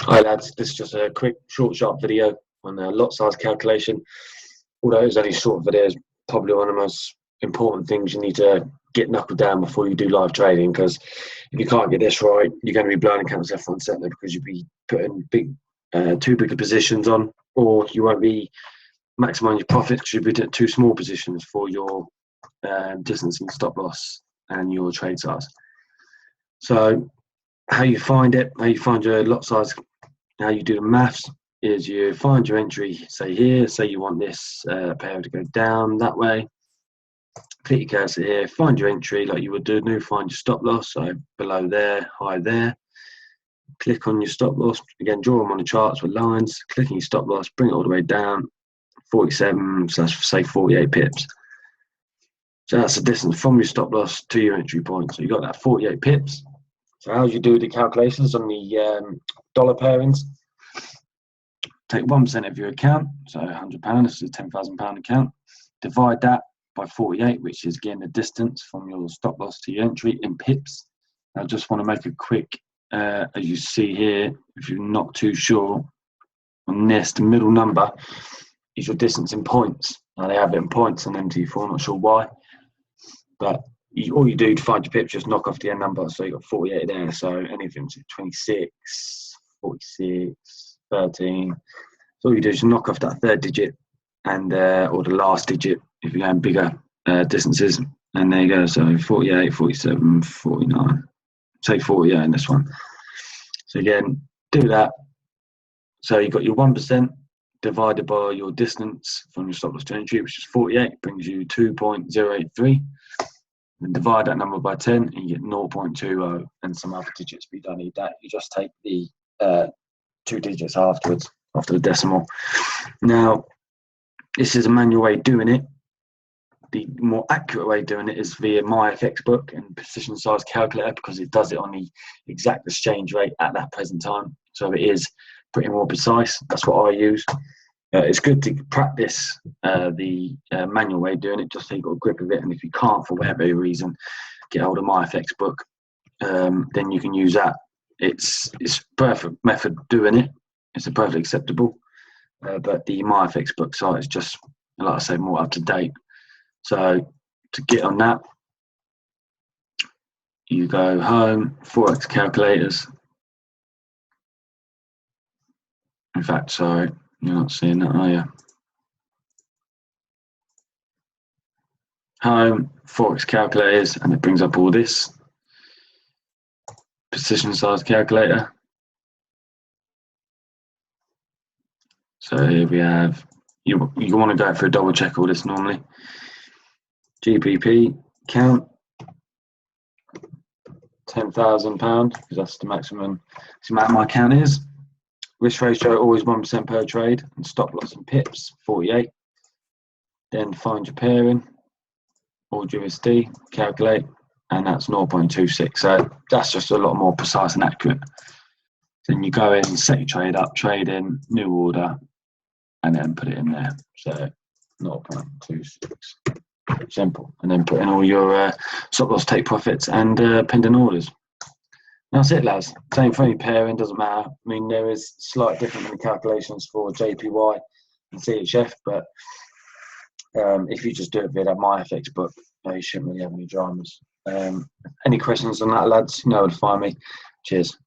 Hi lads, this is just a quick, short, sharp video on a lot size calculation. Although it's only a short video, it's probably one of the most important things you need to get knuckled down before you do live trading, because if you can't get this right, you're going to be blowing accounts left, right and centre because you'll be putting too big of positions on, or you won't be maximising your profits because you'll be doing too small positions for your distance and stop loss and your trade size. So how you find it, how you find your lot size, how you do the maths is you find your entry, say here, say you want this pair to go down that way, click your cursor here, find your entry like you would do, find your stop loss, so below there, high there, click on your stop loss, again draw them on the charts with lines, clicking your stop loss, bring it all the way down, 47 / say 48 pips. So that's the distance from your stop loss to your entry point, so you got that 48 pips. So how do you do the calculations on the dollar pairings? Take 1% of your account, so £100, this is a £10,000 account. Divide that by 48, which is again the distance from your stop loss to your entry in pips. I just want to make a quick, as you see here, if you're not too sure on this, the middle number is your distance in points. Now they have it in points on MT4, not sure why, but all you do to find your pips, just knock off the end number, so you got 48 there, so anything to 26, 46, 13. So all you do is knock off that third digit and or the last digit if you're going bigger distances, and there you go. So 48, 47, 49, say 48 in this one. So again, do that. So you got your 1% divided by your distance from your stop loss to entry, which is 48, brings you 2.083. And divide that number by 10 and you get 0.20 and some other digits, but you don't need that. You just take the 2 digits afterwards, after the decimal. Now, this is a manual way of doing it. The more accurate way of doing it is via MyFXBook and Position Size Calculator, because it does it on the exact exchange rate at that present time. So it is pretty more precise. That's what I use. It's good to practice the manual way of doing it, just so you've got a grip of it. And if you can't, for whatever reason, get hold of MyFXBook, then you can use that. It's a perfect method of doing it. It's a perfectly acceptable. But the MyFXBook site is just, like I said, more up to date. So to get on that, you go home, Forex calculators. In fact, sorry, you're not seeing that, are you? Home, Forex calculators, and it brings up all this. Position size calculator. So here we have, you want to go for a double check all this normally. GBP count, £10,000, because that's the maximum. That's the amount my account is. Risk ratio always 1% per trade, and stop loss in pips 48. Then find your pairing, or USD, calculate, and that's 0.26. So that's just a lot more precise and accurate. Then you go in and set your trade up, trade in, new order, and then put it in there. So 0.26. Simple. And then put in all your stop loss, take profits, and pending orders. That's it, lads. Same for any pairing, doesn't matter. I mean, there is slight difference in the calculations for JPY and CHF, but if you just do it via that MyFXBook, you shouldn't really have any dramas. Any questions on that, lads? You know where to find me. Cheers.